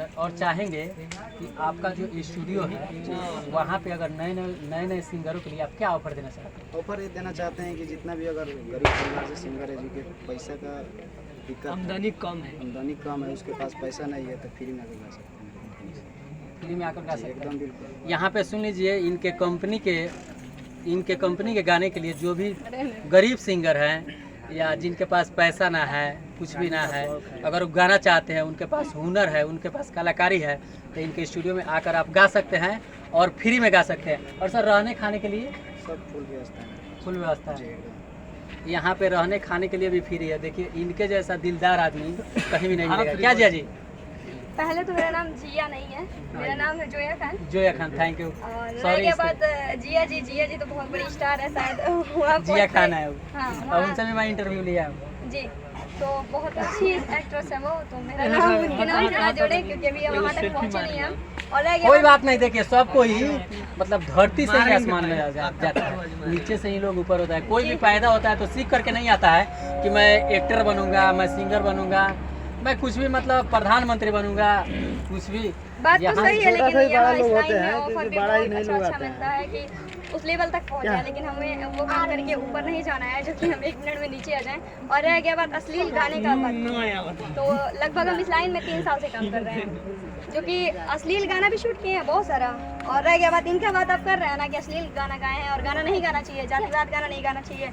Sir, और चाहेंगे कि आपका जो स्टूडियो है वहाँ पे अगर नए सिंगरों के लिए आप क्या ऑफर देना चाहते हैं? ऑफर ये देना चाहते हैं कि जितना भी अगर गरीब परिवार से सिंगर है जिनके पैसा का दिक्कत, आमदनी कम है, उसके पास पैसा नहीं है, तो फ्री में गा सकते हैं। फ्री में आकर गा सकते एकदम हैं। बिल्कुल। यहाँ पे सुन लीजिए, इनके कंपनी के गाने के लिए जो भी गरीब सिंगर हैं या जिनके पास पैसा ना है, कुछ भी ना है, अगर वो गाना चाहते हैं, उनके पास हुनर है, उनके पास कलाकारी है, तो इनके स्टूडियो में आकर आप गा सकते हैं और फ्री में गा सकते हैं। और सर, रहने खाने के लिए सब फुल व्यवस्था है। फुल व्यवस्था जी है। एकदम। यहाँ पे रहने खाने के लिए भी फ्री है। देखिए, इनके जैसा दिलदार आदमी कहीं भी नहीं मिलेगा। क्या जिया जी? पहले तो मेरा नाम जिया नहीं है, मेरा नाम है जोया खान। Zoya Khan, thank you. और सॉरी, के बाद जिया जी तो बहुत बड़ी स्टार है शायद। जिया खान है वो। हाँ, और उनसे भी मैं इंटरव्यू लिया हूँ जी, तो बहुत अच्छी एक्ट्रेस है वो, तो मेरा नाम उनके नाम से ना जोड़े क्योंकि अभी हम वहाँ तक पहुँचे नहीं हम। और रह गया कोई बात नहीं। देखिए, सबको ही मतलब धरती से ही आसमान में जाता है, नीचे से ही लोग ऊपर होता है। कोई भी पैदा होता है तो सीख करके नहीं आता है कि मैं एक्टर बनूंगा, मैं सिंगर बनूंगा, मैं कुछ भी मतलब प्रधानमंत्री बनूंगा, कुछ भी। बात तो सही है, लेकिन यहाँ इस लाइन में हैं, ऑफर भी बड़ा ही बहुत नहीं अच्छा लोग अच्छा आते हैं। मिलता है कि उस लेवल तक पहुँच जाए, लेकिन हमें वो काम करके ऊपर नहीं जाना है, जो कि हम 1 मिनट में नीचे आ जाएं। और रह गया बात अश्लील गाने का बात, तो लगभग हम इस लाइन में 3 साल से काम कर रहे हैं, जो कि अश्लील गाना भी शूट किए हैं बहुत सारा। और रह गया बात इनका, बात आप कर रहे हैं ना कि अश्लील गाना गाए हैं, और गाना नहीं गाना चाहिए, जातिवाद गाना नहीं गाना चाहिए।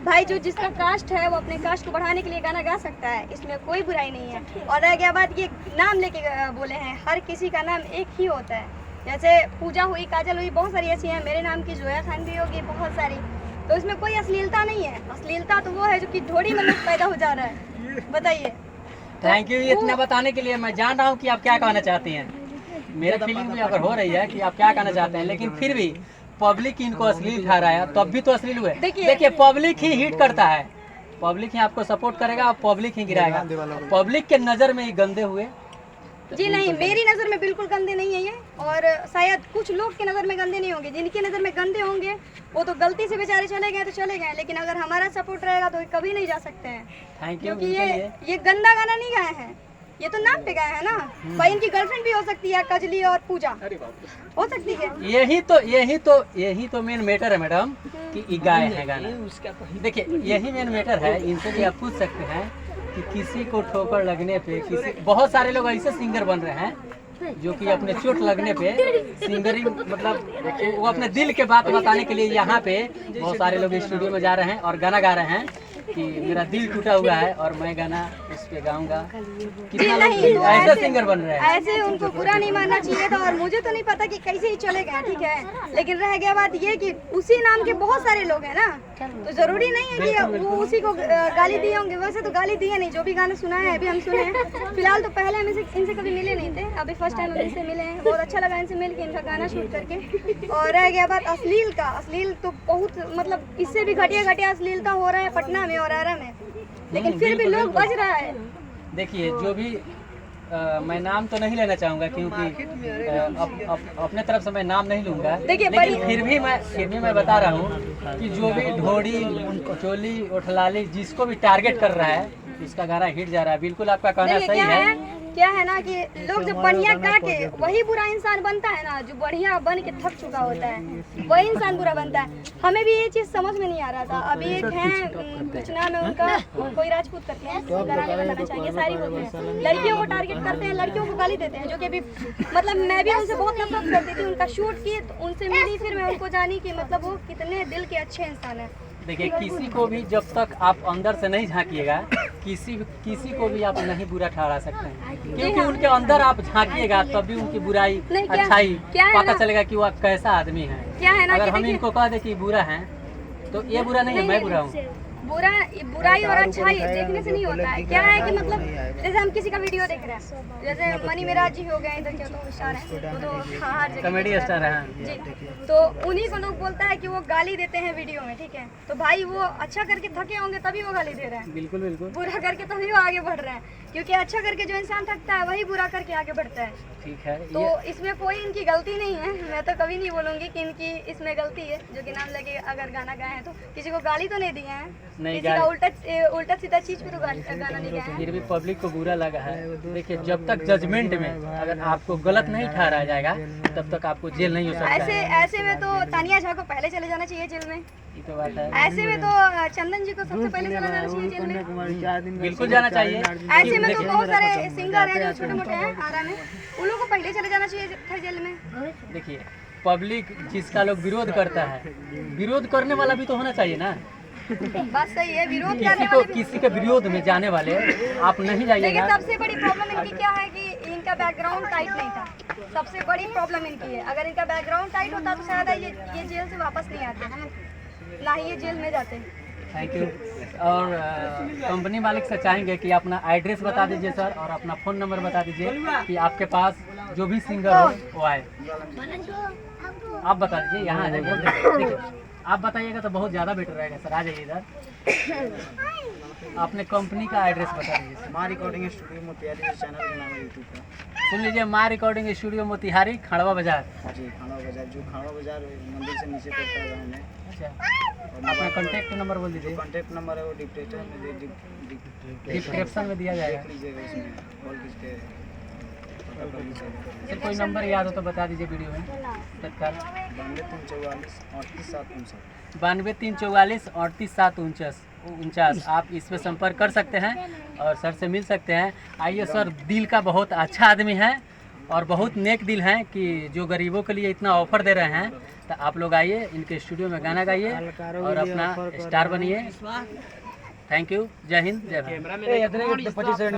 भाई, जो जिसका कास्ट है वो अपने कास्ट को बढ़ाने के लिए गाना गा सकता है, इसमें कोई बुराई नहीं है। और रह गया बात, ये नाम लेके बोले हैं, हर किसी का नाम एक ही होता है। जैसे पूजा हुई, काजल हुई, बहुत सारी ऐसी हैं, मेरे नाम की जोया खान भी होगी, बहुत सारी। तो इसमें कोई अश्लीलता नहीं है। अश्लीलता तो वो है जो कि ढोड़ी में लोग पैदा हो जा रहा है। बताइए। थैंक यू इतना बताने के लिए। मैं जान रहा हूँ कि आप क्या कहना चाहती हैं। मेरा फीलिंग भी अगर हो रही है कि आप क्या कहना चाहते हैं, लेकिन फिर भी पब्लिक इनको अश्लील ठहराया, तब भी तो अश्लील हुए। देखिए, पब्लिक ही हिट करता है, पब्लिक ही आपको सपोर्ट करेगा और पब्लिक ही गिराएगा। पब्लिक के नज़र में ही गंदे हुए। जी नहीं, मेरी नज़र में बिल्कुल गंदे नहीं है ये, और शायद कुछ लोग की नज़र में गंदे नहीं होंगे। जिनकी नज़र में गंदे होंगे वो तो गलती से बेचारे चले गए तो चले गए, लेकिन अगर हमारा सपोर्ट रहेगा तो कभी नहीं जा सकते हैं। Thank you. क्योंकि ये गंदा गाना नहीं गाए हैं, ये तो नाम पे गाए हैं ना। भाई, इनकी गर्लफ्रेंड भी हो सकती है, कजली और पूजा हो सकती है। यही तो मेन मैटर है मैडम, कि ये गाए हैं गाना। देखिए, यही मेन मैटर है। इनसे भी आप पूछ सकते हैं कि किसी को ठोकर लगने पे, बहुत सारे लोग ऐसे सिंगर बन रहे हैं जो कि अपने चोट लगने पे सिंगरिंग मतलब वो अपने दिल के बात बताने के लिए यहाँ पे बहुत सारे लोग स्टूडियो में जा रहे हैं और गाना गा रहे हैं कि मेरा दिल टूटा हुआ है और मैं गाना उस पे गाऊंगा। कितना लोग ऐसे सिंगर बन रहे हैं। ऐसे उनको बुरा नहीं मानना चाहिए था, और मुझे तो नहीं पता कि कैसे ही चले गए, ठीक है। लेकिन रह गया बात ये कि उसी नाम के बहुत सारे लोग हैं ना, तो जरूरी नहीं है कि वो उसी को गाली दिए होंगे। वैसे तो गाली दिए नहीं, जो भी गाना सुना है अभी हम सुने हैं। फिलहाल तो पहले हम इनसे कभी मिले नहीं थे, अभी फर्स्ट टाइम हम इनसे मिले हैं। बहुत अच्छा लगा इनसे मिल के, इनका गाना शूट करके। और रह गया बात अश्लील का, अश्लील तो बहुत मतलब इससे भी घटिया अश्लीलता हो रहा है पटना में और आरा में, लेकिन फिर भी लोग बच रहा है। देखिए, जो भी मैं नाम तो नहीं लेना चाहूँगा क्योंकि अपने तरफ से मैं नाम नहीं लूँगा, लेकिन फिर भी मैं बता रहा हूँ कि जो भी ढोड़ी चोली उठलाली जिसको भी टारगेट कर रहा है, इसका गाना हिट जा रहा है। बिल्कुल आपका कहना सही है। क्या है ना कि लोग जब बढ़िया गा के वही बुरा इंसान बनता है ना, जो बढ़िया बन के थक चुका होता है वही इंसान बुरा बनता है। हमें भी ये चीज़ समझ में नहीं आ रहा था। अभी एक है, कुछ नाम है उनका, कोई राजपूत करके हैं, गाना नहीं बताना चाहेंगे, सारी बोलते हैं, लड़कियों को टारगेट करते हैं, लड़कियों को गाली देते हैं, जो कि अभी मतलब मैं भी उनसे बहुत नफरत करती थी। उनका शूट की तो उनसे मिली, फिर मैं उनको जानी कि मतलब वो कितने दिल के अच्छे इंसान है। देखिए, किसी को भी जब तक आप अंदर से नहीं झांकिएगा, किसी को भी आप नहीं बुरा ठहरा सकते हैं, क्योंकि उनके अंदर आप झांकिएगा तभी उनकी बुराई अच्छाई पता चलेगा कि वो कैसा आदमी है। क्या है ना, अगर हम इनको कह दे कि बुरा है तो ये बुरा नहीं है, मैं बुरा हूँ। बुराई और अच्छाई देखने से नहीं होता है। क्या है कि मतलब जैसे हम किसी का वीडियो देख रहे हैं, जैसे मनी मेराज जी हो गए, इधर तो स्टार है, तो हर जगह कॉमेडी स्टार है जी, तो उन्हीं को लोग बोलता है कि वो गाली देते हैं वीडियो में, ठीक है। तो भाई वो अच्छा करके थके होंगे तभी वो गाली दे रहे हैं, बिल्कुल बुरा करके तभी वो आगे बढ़ रहे हैं, क्योंकि अच्छा करके जो इंसान थकता है वही बुरा करके आगे बढ़ता है। ठीक है, तो इसमें कोई इनकी गलती नहीं है। मैं तो कभी नहीं बोलूँगी कि इनकी इसमें गलती है, जो कि नाम लगे अगर गाना गाए हैं तो किसी को गाली तो नहीं दिए हैं। नहीं किसी का उल्टा सीधा चीज पे तो गाना नहीं गाया। फिर भी पब्लिक को बुरा लगा है। देखिए जब तक जजमेंट में अगर आपको गलत नहीं ठहराया जाएगा तब तक आपको जेल नहीं हो सकता है। ऐसे में तो तानिया झा को पहले चले जाना चाहिए जेल में। ये तो बात है, ऐसे में तो चंदन जी को सबसे पहले चला जाना चाहिए जेल में। बिल्कुल जाना चाहिए। ऐसे में तो बहुत सारे सिंगर हैं जो छोटे मोटे हैं आरा में, उन लोगों को पहले चले जाना चाहिए था जेल में। देखिए पब्लिक जिसका लोग विरोध करता है, विरोध करने वाला भी तो होना चाहिए ना। बात सही है, विरोध करने वाले किसी के विरोध में जाने वाले आप नहीं लेकिन जाइएगा। सबसे बड़ी प्रॉब्लम इनकी क्या है कि इनका बैकग्राउंड टाइट नहीं था। सबसे बड़ी प्रॉब्लम इनकी है, अगर इनका बैकग्राउंड टाइट होता तो शायद ये जेल से वापस नहीं आते, ना ही ये जेल में जाते। Thank you. और कंपनी मालिक से चाहेंगे कि अपना एड्रेस बता दीजिए सर और अपना फ़ोन नंबर बता दीजिए कि आपके पास जो भी सिंगर हो वो आए। आप बता दीजिए, यहाँ आ जाइए। देखिए आप बताइएगा तो बहुत ज़्यादा बेटर रहेगा सर। आ जाइए इधर, अपने कंपनी का एड्रेस बता दीजिए सर। माँ रिकॉर्डिंग स्टूडियो मोतिहारी चैनल के नाम है यूट्यूब का। सुन लीजिए, माँ रिकॉर्डिंग स्टूडियो मोतिहारी, खड़वा बाजार। जी खाना बाजार, जो खाना बाजार मंदिर से नीचे पड़ता है गाँव में। अच्छा, अपना कॉन्टैक्ट नंबर बोल दीजिए। कॉन्टैक्ट नंबर है वो डिस्क्रिप्शन में दिया जाएगा। देख लीजिएगा, उसमें कॉल कीजिए, पता कर लीजिएगा। सर कोई नंबर याद हो तो बता दीजिए वीडियो में तत्काल। 92 344 38 7 92 आप इस पे संपर्क कर सकते हैं और सर से मिल सकते हैं। आइए सर, दिल का बहुत अच्छा आदमी है और बहुत नेक दिल हैं कि जो गरीबों के लिए इतना ऑफर दे रहे हैं। तो आप लोग आइए, इनके स्टूडियो में गाना गाइए और अपना स्टार बनिए। Thank you. जय हिंद, जय भारत।